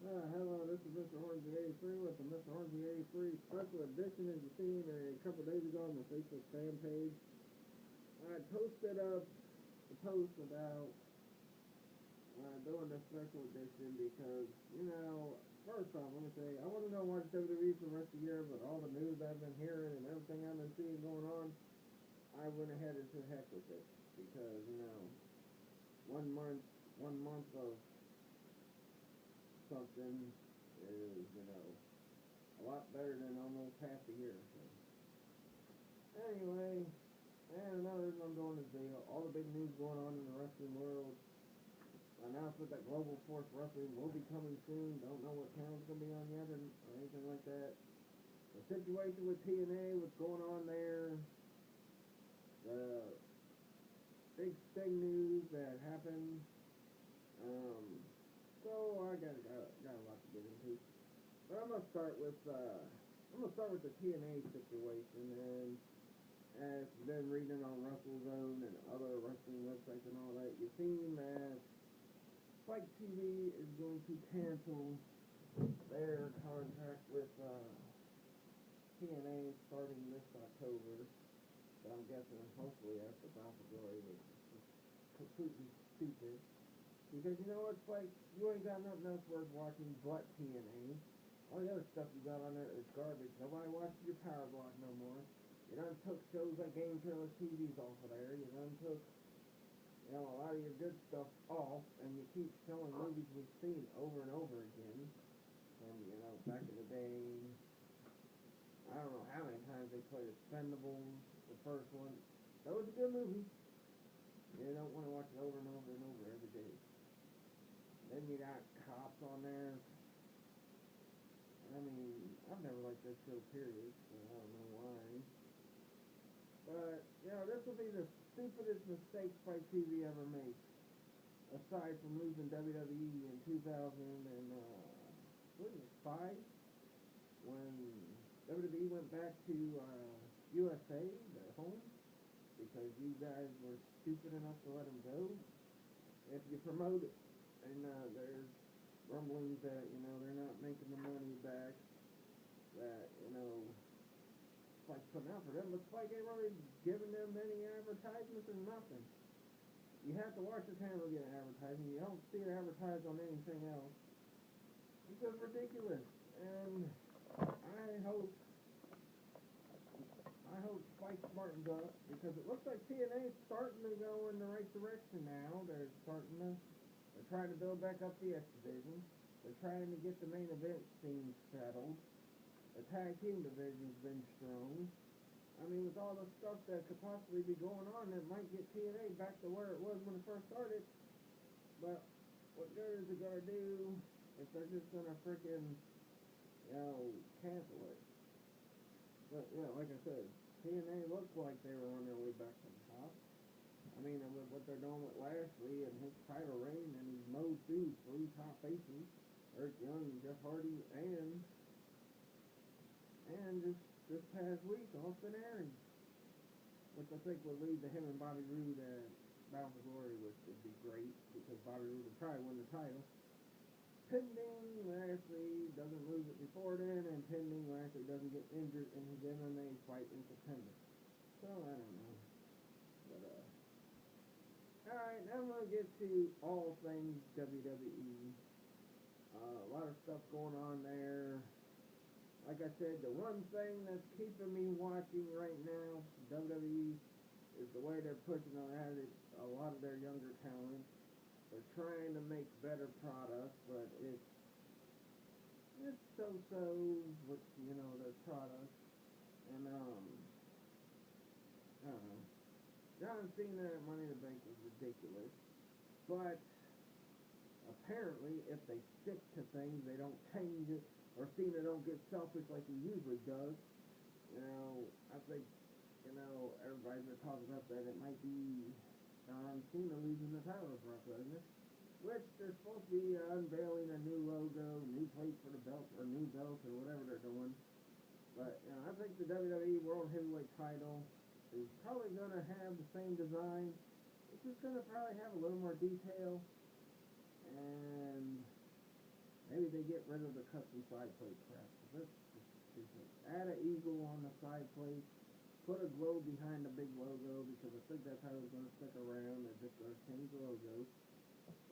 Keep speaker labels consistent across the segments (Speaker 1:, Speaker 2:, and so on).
Speaker 1: Hello, this is Mr. Hornsby83 with the Mr. Hornsby83 special edition. As you seen a couple days ago on the Facebook fan page, I posted up a post about doing this special edition because, first off, let me say, I wasn't going to watch WWE for the rest of the year, but all the news I've been hearing and everything I've been seeing going on, I went ahead and said heck with it because, one month, one month of something is, a lot better than almost half a year. So. Anyway, and another reason I'm doing this video, all the big news going on in the wrestling world. Announcement that Global Force Wrestling will be coming soon. Don't know what channel it's going to be on yet or anything like that. The situation with TNA, what's going on there. The big Sting news that happened. So I got a lot to get into. But I'm gonna start with the TNA situation, and as you've been reading on WrestleZone and other wrestling websites and all that, you've seen that Spike TV is going to cancel their contract with TNA starting this October. But I'm guessing hopefully after Bound for Glory, which is completely stupid. Because you know it's like you ain't got nothing else worth watching but TNA. All the other stuff you got on there is garbage. Nobody watches your Power Block no more. You done took shows like Game Killers TVs off of there. You done took, a lot of your good stuff off, and you keep showing movies we've seen over and over again. From, back in the day, I don't know how many times they played Expendables, the first one. That was a good movie. You don't want to watch it over and over and over every day. Then you got Cops on there. I mean, I've never liked this show, period, so I don't know why. But, this will be the stupidest mistake Spike TV ever made. Aside from losing WWE in 2005, when WWE went back to USA, their home, because you guys were stupid enough to let them go. If you promote it, and there's rumblings that, they're not making the money back that, Spike's putting out for them, but Spike ain't really giving them any advertisements or nothing. You have to watch the channel to get an advertising. You don't see it advertised on anything else. It's just ridiculous. And I hope Spike smartens up, because it looks like TNA's starting to go in the right direction now. They're trying to build back up the X Division. They're trying to get the main event scene settled. The tag team division's been strong. I mean, with all the stuff that could possibly be going on, that might get TNA back to where it was when it first started. But what good is it gonna do if they're just gonna freaking, cancel it? But like I said, TNA looked like they were on their way back to the top. I mean, and with what they're doing with Lashley and his title reign, and he's mowed through 3 top faces, Eric Young, Jeff Hardy, and this past week, Austin Aries, which I think will lead to him and Bobby Roode at Bound for Glory, which would be great, because Bobby Roode would probably win the title. Pending Lashley doesn't lose it before then, and pending Lashley doesn't get injured in his MMA fight in September. So, I don't know. But, alright, now I'm going to get to all things WWE. A lot of stuff going on there. Like I said, the one thing that's keeping me watching right now, WWE, is the way they're pushing at it, a lot of their younger talent. They're trying to make better products, but it's so-so with, their products. And, I don't know. John Cena at Money in the Bank was ridiculous. But, apparently, if they stick to things, they don't change it, or Cena don't get selfish like he usually does, I think, everybody's been talking about that it might be John Cena losing the title to Brock Lesnar, which they're supposed to be unveiling a new logo, new plate for the belt, or new belt, or whatever they're doing. But, I think the WWE World Heavyweight title is probably going to have the same design. It's just going to probably have a little more detail, and maybe they they get rid of the custom side plate crap. That's just stupid. Add an eagle on the side plate. Put a globe behind the big logo, because I think that's how it's going to stick around. They're just going to change the logo.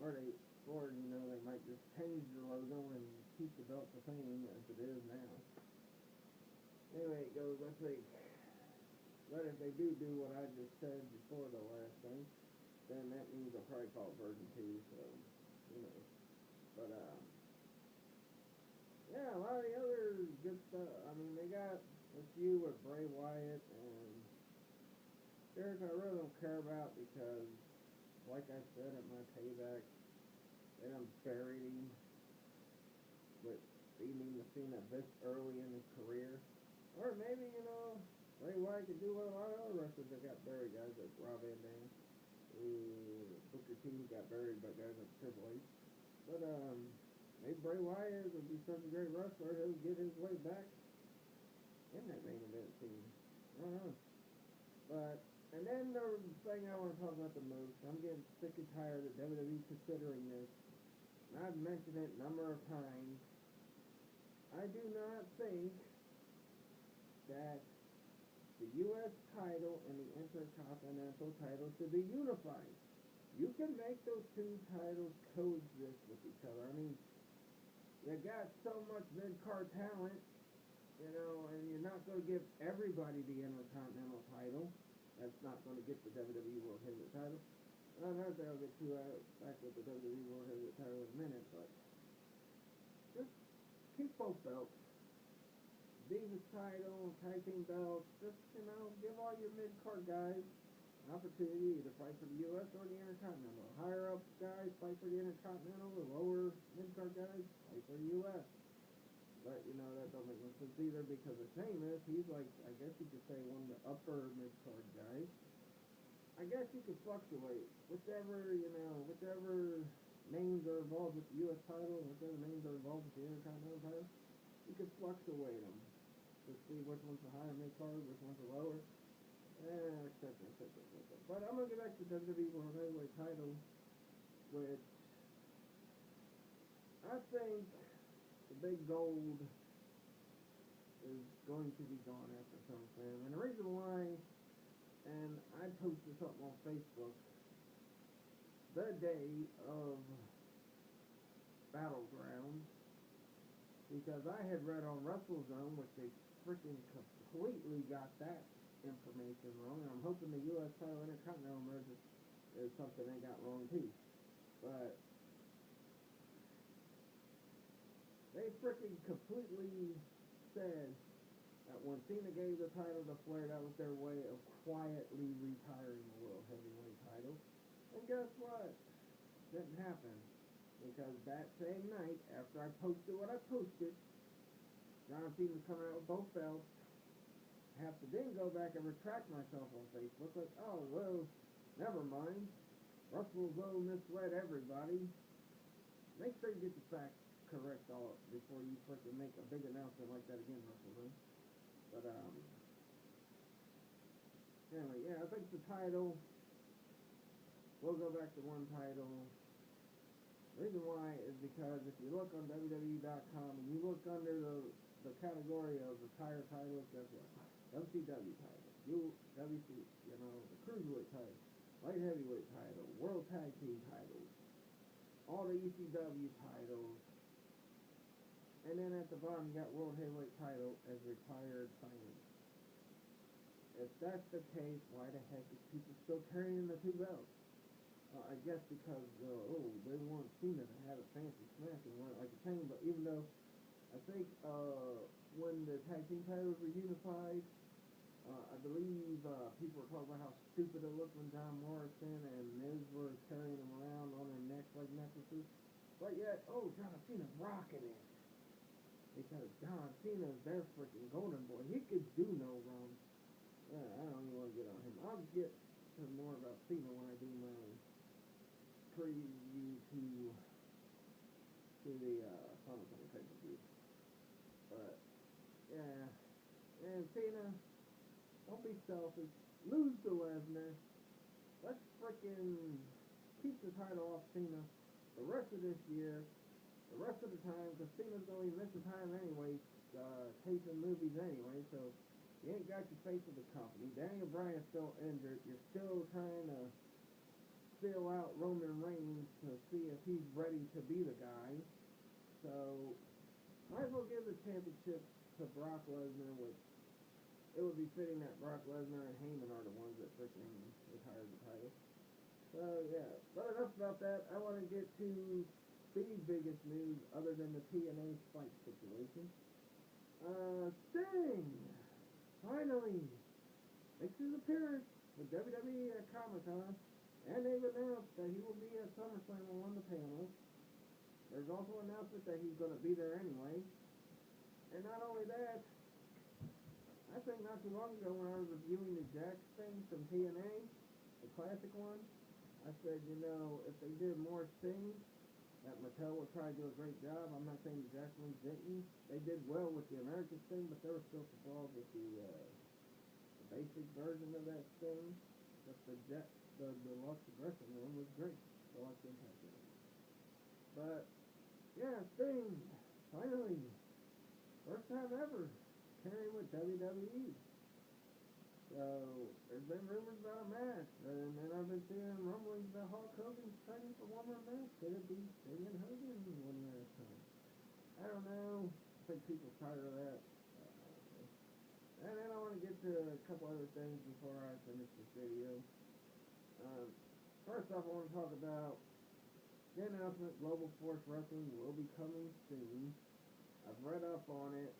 Speaker 1: Or you know, they might just change the logo and keep the belt the same as it is now. Anyway, it goes, I think. But if they do what I just said before the last thing, then that means I'll probably call it version 2, so, you know. But, yeah, a lot of the other good stuff. I mean, they got a few with Bray Wyatt and Derek I really don't care about, because, like I said at my payback, they done buried him with beating Cena this early in his career. Or maybe, you know, Bray Wyatt could do what a lot of other wrestlers that got buried, guys like Rob Van Dam, Booker T got buried by guys like Triple H. But maybe Bray Wyatt would be such a great wrestler, he'll get his way back in that main event team. I don't know. But, and then the thing I want to talk about the most, I'm getting sick and tired of WWE considering this, and I've mentioned it a number of times. I do not think that the U.S. title and the Intercontinental title should be unified. You can make those two titles coexist with each other. I mean, you got so much mid-card talent, you know, and you're not going to give everybody the Intercontinental title. That's not going to get the WWE World Heavyweight title. I know I'll get to back with the WWE World Heavyweight title in a minute, but just keep both belts. Divas title, tag team belts, just, you know, give all your mid-card guys an opportunity to fight for the U.S. or the Intercontinental. Higher up guys fight for the Intercontinental, the lower mid-card guys fight for the U.S. But, you know, that don't make no sense either, because of Sheamus, he's like, I guess you could say, one of the upper mid-card guys. I guess you could fluctuate. Whichever names are involved with the U.S. title, and whichever names are involved with the Intercontinental title, you could fluctuate them to see which one's the higher mid-card, which one's the lower, etc. But I'm going to get back to the WWE World Heavyweight title, which I think the big gold is going to be gone after SummerSlam. And the reason why, and I posted something on Facebook the day of Battleground, because I had read on WrestleZone, which they freaking completely got that information wrong. And I'm hoping the U.S. title Intercontinental merge is something they got wrong too. But they freaking completely said that when Cena gave the title to Flair, that was their way of quietly retiring the World Heavyweight title. And guess what? Didn't happen. Because that same night, after I posted what I posted, John Cena was coming out with both belts. I have to then go back and retract myself on Facebook. Like, oh, well, never mind. WrestleZone misled everybody. Make sure you get the facts correct all before you freaking make a big announcement like that again, WrestleZone. But, anyway, yeah, I think the title, we'll go back to one title. The reason why is because if you look on WWE.com and you look under the category of retired titles, guess what? WCW title, WC, you know, the Cruiserweight title, Light Heavyweight title, World Tag Team titles, all the ECW titles, and then at the bottom you got World Heavyweight title as retired signings. If that's the case, why the heck is people still carrying the two belts? I guess because, they want Cena to have a fancy smash and want it like a chain, but even though I think when the tag team titles were unified, I believe people were talking about how stupid it looked when John Morrison and Miz were carrying them around on their necks like necklaces. But yet, John Cena's rocking it. Because John Cena's their freaking golden boy. He could do no wrong. Yeah, I don't even want to get on him. I'll get to more about Cena when I do my preview to the SummerSlam pay-per-view. But, yeah. And Cena, don't be selfish. Lose to Lesnar. Let's freaking keep the title off Cena the rest of this year. the rest of the time, because Cena's going to be missing time anyway, taping movies anyway, so you ain't got your face of the company. Daniel Bryan's still injured. You're still trying to feel out Roman Reigns to see if he's ready to be the guy. So, might as well give the championship to Brock Lesnar, which it would be fitting that Brock Lesnar and Heyman are the ones that freaking retired the title. So, yeah. But enough about that. I want to get to the biggest news other than the TNA Spike situation. Sting finally makes his appearance with WWE at Comic-Con, and they've announced that he will be at SummerSlam on one of the panels. There's also an announcement that he's going to be there anyway. And not only that, I think not too long ago when I was reviewing the Jax thing from TNA, the classic one, I said, you know, if they did more Sting, that Mattel would probably do a great job. I'm not saying the Jax ones didn't. They did well with the American Sting, but there were still some flaws with the basic version of that Sting. But the Deluxe Aggression one was great. Deluxe Impact one. But yeah, Sting, finally, first time ever, carrying with WWE. So, there's been rumors about a match, and then I've been seeing rumblings about Hulk Hogan's training for one more match. Could it be Sting and Hogan one last time? I don't know. I think people tired of that. And then I want to get to a couple other things before I finish this video. First off, I want to talk about the announcement Global Force Wrestling will be coming soon. I've read up on it.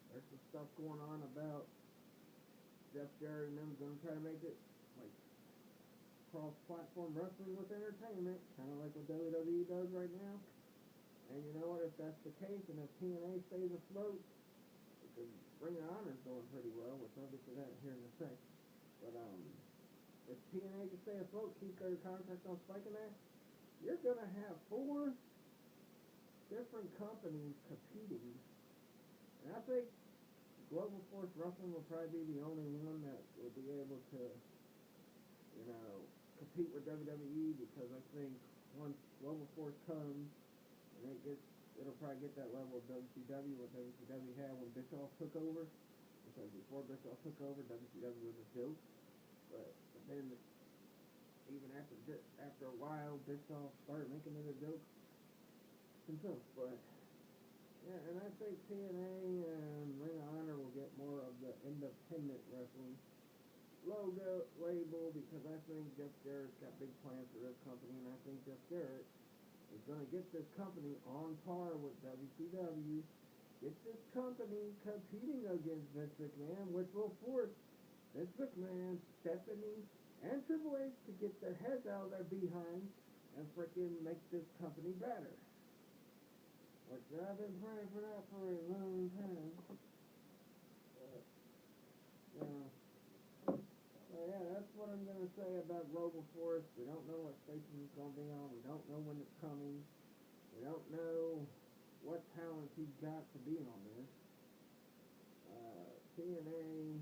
Speaker 1: There's some stuff going on about Jeff Jarrett and them going to try to make it like cross-platform wrestling with entertainment, kind of like what WWE does right now. And you know what? If that's the case, and if TNA stays afloat, because Ring of Honor's going pretty well, which I'll get to that here in a sec. But if TNA can stay afloat, keep their contract on Spike and that, you're gonna have 4 different companies competing, and I think Global Force Wrestling will probably be the only one that will be able to, you know, compete with WWE, because I think once Global Force comes and it'll probably get that level of WCW, what WCW had when Bischoff took over, because before Bischoff took over, WCW was a joke, but then even after a while, Bischoff started making it a joke himself. But yeah, and I think TNA and Ring of Honor will get more of the independent wrestling logo label, because I think Jeff Jarrett's got big plans for this company, and I think Jeff Jarrett is going to get this company on par with WCW, get this company competing against Vince McMahon, which will force Vince McMahon, Stephanie, and Triple H to get their heads out of their behinds and freaking make this company better. Which I've been praying for that for a long time. Yeah. So yeah, that's what I'm going to say about Global Force. We don't know what station he's going to be on. We don't know when it's coming. We don't know what talent he's got to be on this. TNA,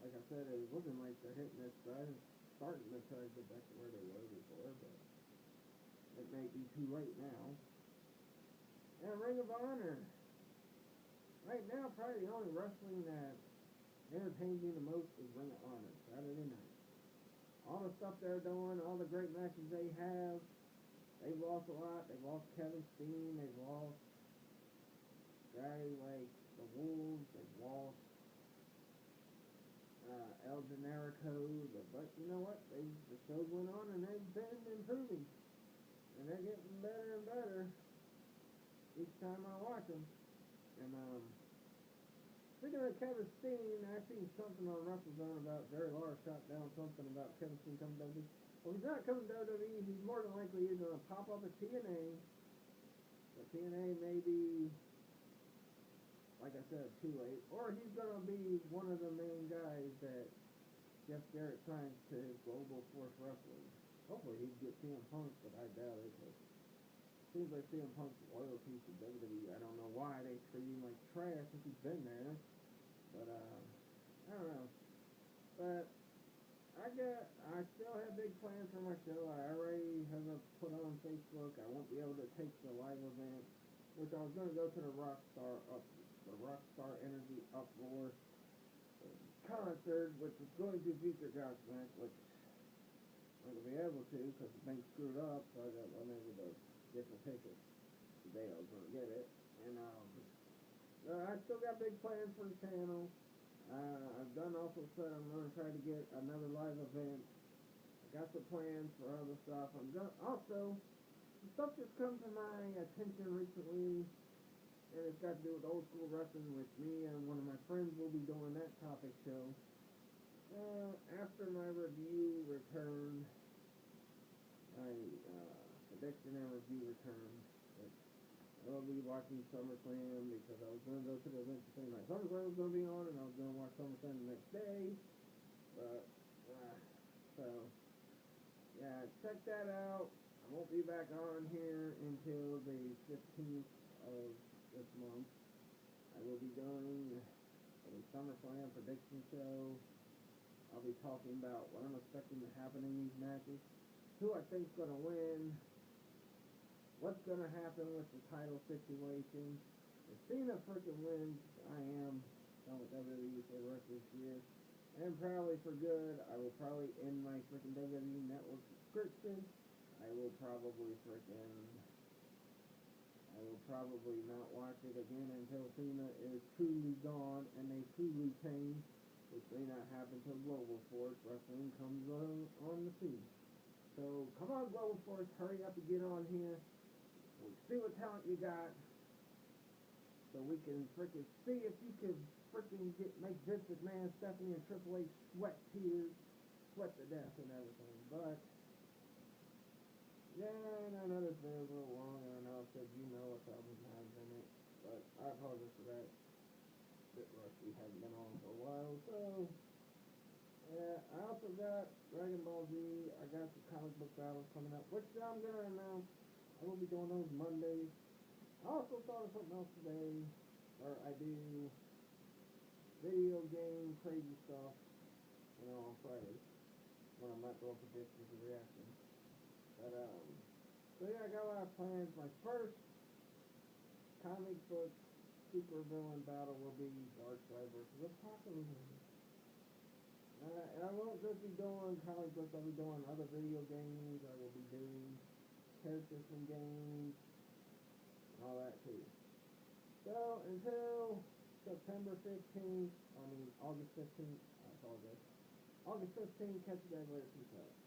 Speaker 1: like I said, it wasn't like they're hitting their stride and starting to try to get back to where they were before, but it may be too late now. And Ring of Honor. Right now, probably the only wrestling that entertains me the most is Ring of Honor, Saturday night. All the stuff they're doing, all the great matches they have, they've lost a lot. They've lost Kevin Steen, they've lost guys like the Wolves, they've lost El Generico, but you know what? The shows went on and they've been improving. And they're getting better and better each time I watch them. And speaking of Kevin Steen, I seen something on WrestleZone about Jerry Lawler shot down something about Kevin Steen coming to WWE. Well, he's not coming to WWE. He's more than likely either going to pop up at TNA. But TNA may be, like I said, too late. Or he's going to be one of the main guys that Jeff Jarrett signs to his Global Force Wrestling. Hopefully he'd get CM Punk, but I doubt it. Seems like CM Punk's loyalty to WWE. I don't know why they treat him like trash since he's been there. But, I don't know. But, I still have big plans for my show. I already have put on Facebook. I won't be able to take the live event which I was gonna go to the Rockstar Energy Uproar concert, which is going to feature Godsmack, which I'm gonna be able to because the thing screwed up, so I got unable to get the ticket the day I was gonna get it. And I still got big plans for the channel. I've done also said I'm gonna try to get another live event. I got the plans for other stuff. I'm gonna also some stuff just come to my attention recently, and it's got to do with old school wrestling, which me and one of my friends will be doing that topic show. After my review return, my prediction and review return, I will be watching SummerSlam because I was going to go to the event the same night SummerSlam was going to be on, and I was going to watch SummerSlam the next day. But, so, yeah, check that out. I won't be back on here until the 15th of this month. I will be doing a SummerSlam prediction show. I'll be talking about what I'm expecting to happen in these matches, who I think's going to win, what's going to happen with the title situation. If Cena freaking wins, I am done with WWE for the rest of this year. And probably for good, I will probably end my freaking WWE Network subscription. I will probably not watch it again until Cena is truly gone and they truly change, which may not happen until Global Force Wrestling comes on the scene. So come on, Global Force, hurry up and get on here. We'll see what talent you got, so we can freaking see if you can freaking make Vince McMahon, Stephanie, and Triple H sweat tears, sweat to death and everything. But yeah, and I know this video's a little long, and I know I said a thousand times in it, but I apologize for that. Bit rusty, haven't been on for a while, so yeah. I also got Dragon Ball Z. I got some comic book battles coming up, which I'm gonna announce. I will be doing those Mondays. I also thought of something else today, where I do video game crazy stuff, on Friday, when I'm not doing predictions and reactions. But, so yeah, I got a lot of plans. My first comic book super villain battle will be Darkseid versus Apocalypse. And I won't just be doing comic books, I'll be doing other video games, I will be doing characters from games, and all that too. So, until September 15th, August 15th, I apologize. August 15th, catch you guys later, peace out.